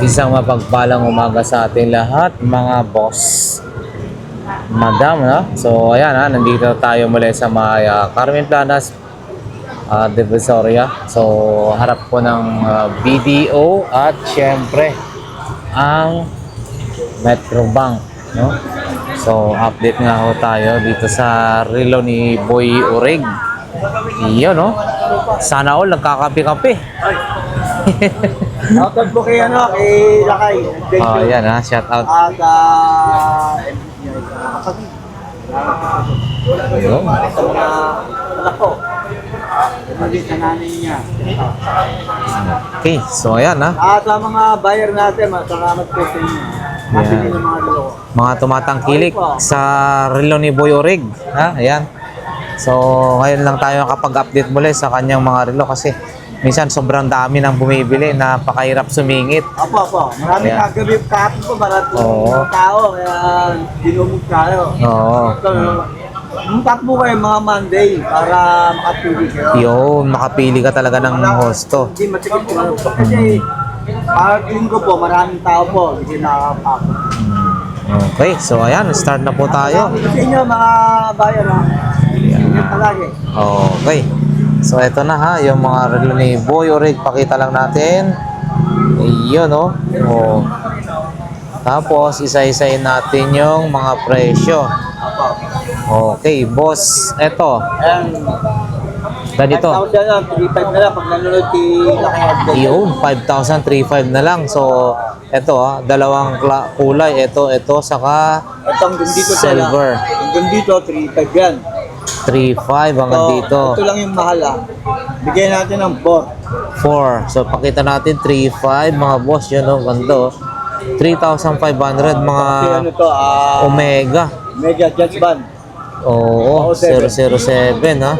Isang mapagpalang umaga sa ating lahat, mga boss, madam, no? So, ayan ha, nandito tayo muli sa may Carmen Planas, Divisoria. So, harap po ng BDO at syempre ang Metrobank, no? So, update nga ho tayo dito sa relo ni Boy Urig. Iyon, no? Sana all nagkakape-kape. Shoutout po kay kay Lakay. Oh, yan ha, shout out. At Ayun. sa mga anak ko. Pagdating sa nanay niya. Okay, so ayan ha. At sa mga buyer natin, salamat po sa inyo. Mabili ng mga lolo. Mga tumatangkilik sa relo ni Boy Urig, ha? Ayan. So, ngayon lang tayo kapag-update muli sa kanyang mga relo kasi minsan sobrang dami nang bumibili, napakahirap sumingit. Apo. Maraming Ayan. kagabi kahapon po, maraming Oo. tao. Kaya dinumog tayo. Oo. So, muntak po kayo mga Monday para makapili kayo. Yun, makapili ka talaga ng hosto. Hindi matikip ko ano po. Kasi parking ko po, maraming tao po. Hindi nakakapako. Okay, so ayan, start na po tayo. Sa inyo mga buyer ha. Ingat palagi. Okay. So ito na ha, yung mga relo ni Boy Urig, pakita lang natin. Ayun, no? Oh. Tapos isa-isayin natin yung mga presyo. Okay, boss, eto. And Ganito. 5,000 lang, 3,500 na lang. Pag nanonood si Lakay Update. Yun, 5,035 na lang. So, eto ha, dalawang kulay. Ito, saka Itong dito silver. Hanggang dito, 3,500 yan. 3,500 hanggang dito. Ito lang yung mahal ha. Bigyan natin ng 4. 4. So, pakita natin 3,500 mga boss. Yun, oh, ganda. 3,500 mga Kasi ano to, Omega. Mega Judge Band. Oo, 007 ha.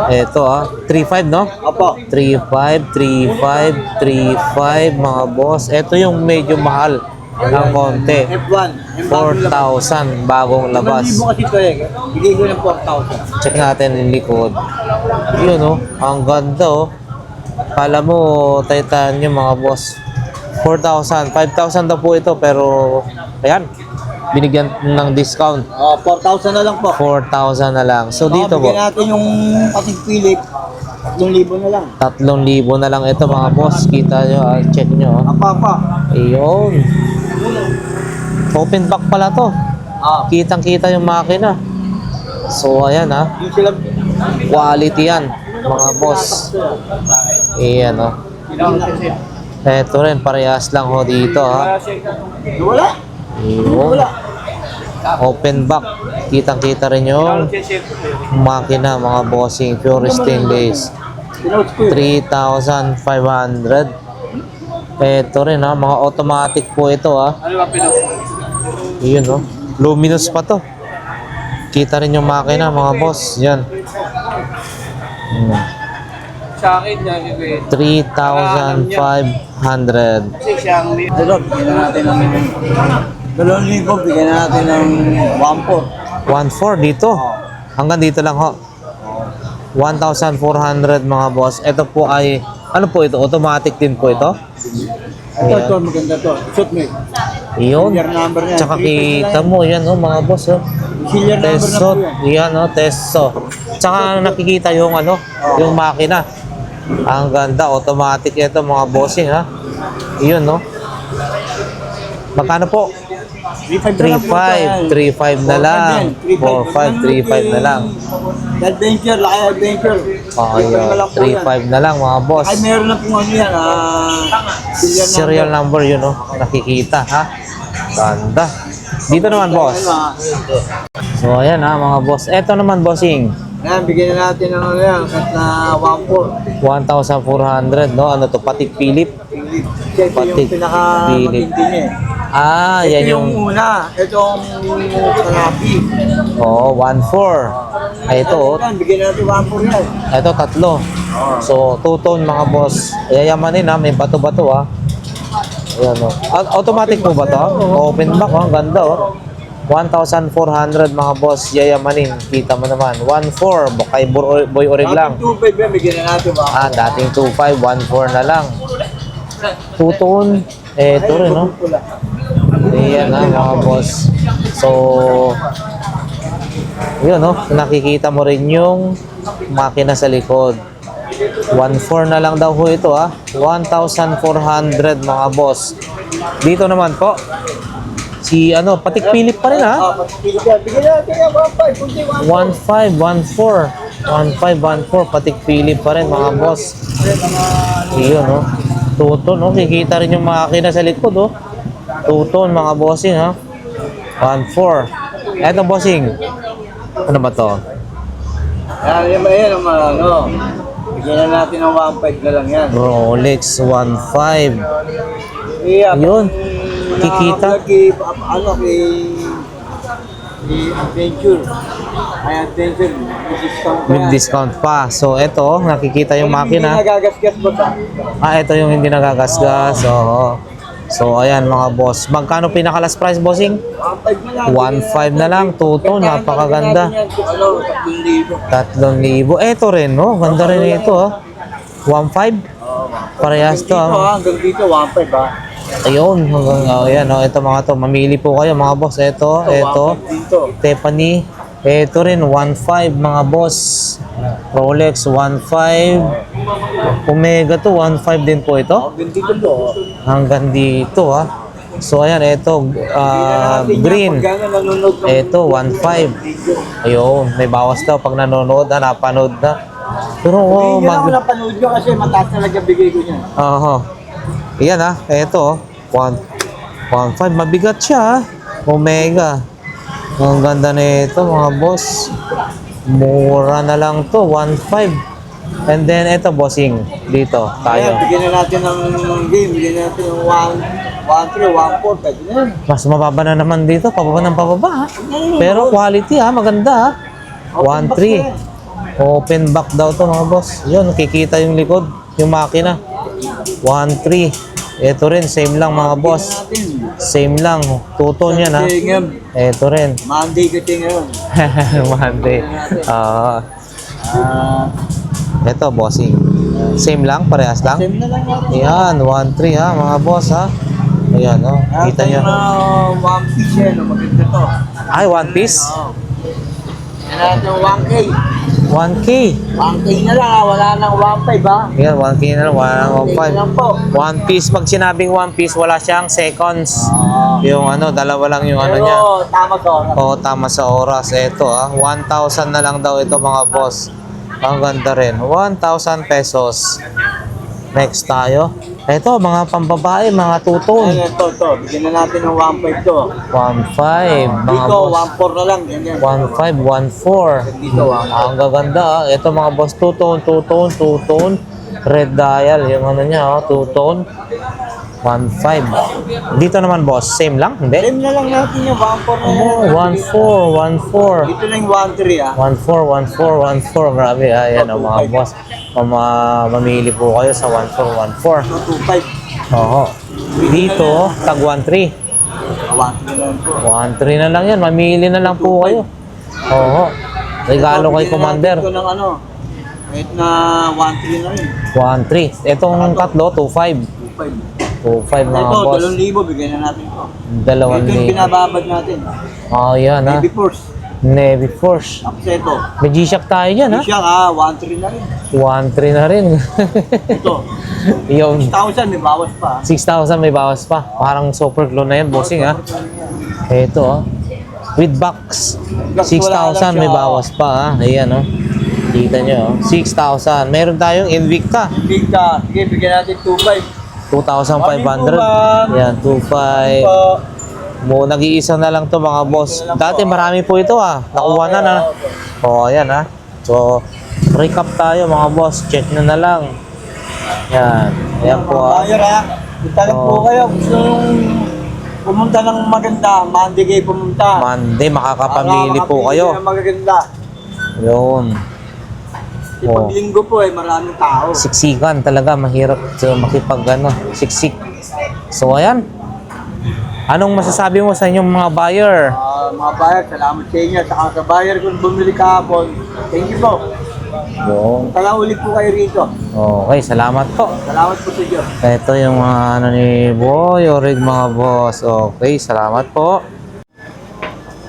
Ito ha, 3,500 no? Apo. 3,500 mga boss. Ito yung medyo mahal ng konti. F1. 4,000 bagong labas. 5,000 kasi ito eh. Bigay ko ng 4,000. Check natin yung likod. Yun oh, ang ganda oh. Kala mo titanium mga boss. 4,000, 5,000 daw po ito pero ayan, binigyan ng discount. 4,000 na lang po. 4,000 na lang. So dito po, Bigyan natin yung kasing Philip. 3,000 na lang. 3,000 na lang ito mga boss. Kita nyo, check nyo. Apa. Ayun. Open back pala to. Kitang-kita yung makina. So ayan ha. Yung sila. Quality yan mga boss. Ayan o. Ito rin, parehas lang ho dito ha. Wala. Ayun. Open back. Kitang-kita rin yung makina mga bossing. Pure stainless. 3,500. Ito rin ha, mga automatic po ito ha. Yun oh. Luminous pa to. Kita rin yung makina mga boss. Yan. Sa akin yan, 3,500. kasi siyang dalot, bigyan natin ng 2,000, bigyan natin ng 1,400. 1,400 dito. Hanggang dito lang ho. 1,400 mga boss. Ito po ay, ano po ito? Automatic din po ito? Ito, maganda to. Shoot me. Iyon. Serial number niya. Tsaka kita mo, yan oh mga boss oh. Serial number na po Tesot, yan. yan oh, teso. Tsaka nakikita yung ano, yung makina. Ang ganda, automatic ito mga bossing ha. Iyon no. Magkano po? 3,500, 3,500 na lang. 4,500, 3,500 na lang. Adventure, Lakay Adventure. Oh, yun. 3,500 na lang mga boss. Ay, meron na pong ano yan, Serial number yun oh. Nakikita ha. Ganda. Dito naman boss. So ayan ha mga boss. Ito naman bossing. Ayan, bigyan na natin ng ano yan, kahit na 1,400. 1,400 no. Ano to? Patik Philip. Ito yung Patik pinaka-matindi niya eh. Ah, yan Ito yung una, itong kalapi. oh, 1,400. Ay ito oh. Ayan, bigyan natin 1,400 yan. Ito tatlo. So, two-tone mga boss. Yayamanin ha, may bato-bato ha. Ayan o. Automatic po ba to? Open back oh, ang ganda oh. 1,400 mga boss, yayamanin. Kita mo naman. 1,400, kay Boy Urig lang. Dating 2,500 yan, bigyan na natin ba? Dating 2,500, 1,400 na lang. Two-tone. Ito rin, no? Pula. Ayan na, mga boss. So, yun, no? Nakikita mo rin yung makina sa likod. 1.4 na lang daw ho ito, ha? 1,400, mga boss. Dito naman po, si, Patik Philip pa rin, ha? Bigyan natin yan, 1.5. Kunti 1.5. 1.5, 1.4. Patik Philip pa rin, mga boss. Iyon, no? Two-tone, no? Kikita rin yung makina sa likod, oh. Two-tone, mga bossing, ha? 1.4. Eto, bossing. Ano ba to? Yan, bigyan na natin ng 1.5 na lang yan. Rolex 1.5. Yeah, Yun. Kikita. kay Adventure. Ay, Adventure. May discount pa With yan. discount pa. So, eto, nakikita yung Hindi makina. nagagasgas po sa. Ito yung hindi nagagasgas. Oo. So, ayan, mga boss. Magkano pinaka-last price, bossing? 1.5 na lang. 1.5 na lang. Two-tone. Napakaganda. 3,000. Eto rin, no? Ganda rin ito, ha? 1.5? Parehas to, Dito ha? hanggang dito 1.5 ha. Ayun, hanggang, ayan, no? Ito mga to. Mamili po kayo, mga boss. Ito. 1.5 dito. Tiffany. Ito rin, 1.5, mga boss. Rolex, 1.5. Omega to, 1.5 din po ito. Hanggang dito po. Hanggang dito, ha. So, ayan, ito, green. Pag nanonood ng Ito, 1.5. Ayun, may bawas daw pag nanonood na, napanood na. Pero, Hindi na ako napanood nyo kasi mataas talaga bigay ko niya. Aha. Iyan, ha. Ito, 1.5. Mabigat siya, ha. Omega. Ang ganda nito, mga boss. Mura na lang to, 1.5. And then, ito, bossing. Dito, Ayan, tayo. bigyan na natin ng game. Bigyan natin ng 1.3, 1.4. Pwede na yan. Mas mababa na naman dito, pababa ng pababa, ha. Pero quality, ha. Maganda, ha. 1.3. Open back daw to, mga boss. Yun, nakikita yung likod, yung makina. 1.3. Ito rin, same lang, mga boss. Same lang. Two-tone yan, ha. Kasi ngayon, Ito rin. Monday kasi ngayon. Monday. Ito, bossing. Same lang, parehas lang. Same na lang natin. Yan, 1.3, ha, mga boss, ha. Ayan, oh. Kita nyo. One piece yan. Maganda to. Ay, one piece. Yan natin 1K. 1K. 1K na lang ha. Wala nang 1.5 ha. Yan, 1K na lang, wala nang 1K na lang 1.5. po. One piece, pag sinabing one piece, wala siyang seconds. Yung dalawa lang yung Pero niya. tama to. Oo, tama sa oras. Ito, 1,000 na lang daw ito, mga boss. Ang ganda rin. 1,000 pesos. Next tayo. Ito, mga pambabae, mga two-tone. Ayan, ito. Bigyan na natin ng 1.5 to. 1.5, mga Dito, boss. 1.4 na lang. Ganyan. 1.5, 1.4. Dito, 1.4. Ang gaganda, ah. Ito, mga boss, two-tone. Red dial, yung niya, two-tone. 1.5. Dito naman, boss, same lang? Hindi? Same na lang natin yung 1.4 na yan. 1.4. Dito na yung 1.3 ha. 1.4. Grabe, ayan, mga boss. Mamili po kayo sa 1.4. 2.5. Oo. Dito, tag 1.3. 1.3 na lang po. 1.3 na lang yan. Mamili na lang po kayo. Oo. Regalo kay Commander. Ito ng kahit na 1.3 na rin. 1.3. Itong tatlo, 2.5. 2.5, mga Ito, boss. 2,000 bigyan na natin ito. 2,000. Ito yung binababad natin. Oh, yan, ha. Baby Force. Navy Force. Tapos ito. May G-Shock tayo dyan, ha. Siya 1.3 na rin. 1.3 na rin. Ito. Yung 6,000 may bawas pa. 6,000 may bawas pa. Parang super glow na yan, bossing, ha. Ito, ha. With box. 6,000 may bawas pa, ha. Ayan, ha. Kita nyo, 6,000. Meron tayong Invicta. Big ka. Sige, bigyan natin 2.5. 2,500. Yan, 2,500. Nag-iisa na lang to, mga boss. Dati marami po ito, ha. Nakuha na. O, ayan, ha. So, recap tayo, mga boss. Check na lang. Yan. Ayan po, ha. Buyer ha. Punta lang po kayo. Gusto nung pumunta ng maganda. Monday kayo pumunta. Monday, makakapamili Para po makapili kayo. ng magaganda. Yun. Kasi pag linggo po maraming tao. Siksikan talaga, mahirap siksik. So, ayan. Anong masasabi mo sa inyong mga buyer? Mga buyer, salamat sa inyo. Saka sa buyer kung bumili kahapon. Thank you po. Yun. Kaya ulit po kayo rito. Okay, salamat po. Salamat po sa Diyos. Ito yung mga ano ni Boy Orig mga boss. Okay, salamat po.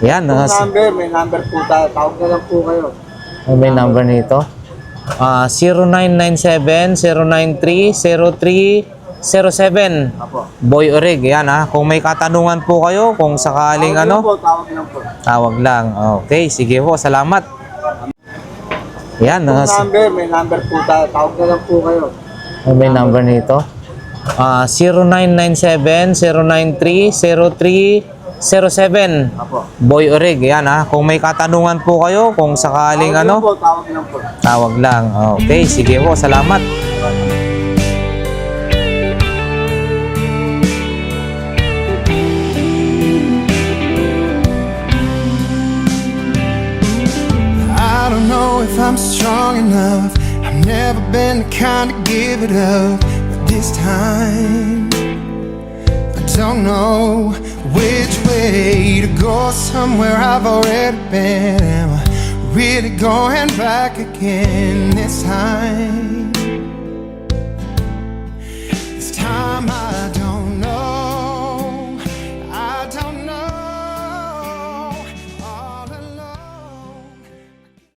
Yan, Yung number, may number po tayo. Tawag na lang po kayo. may number nito. 0997-093-0307. Apo. Boy Orig, yan ha. Kung may katanungan po kayo, kung sakaling Tawag lang ano, po, tawag lang po. tawag lang. Okay, sige po, salamat. Yan, Yung number, may number po tayo. Tawag na lang po kayo. may number nito. 0997-093-0307. Apo. Boy Orig, yan ha. Kung may katanungan po kayo, kung sakaling Tawag lang ano, po, tawag lang po. tawag lang. Okay, sige po, salamat. I don't know if I'm strong enough. I've never been the kind to give it up. But this time, I don't know which way to go. Somewhere I've already been. Am I really going back again this time?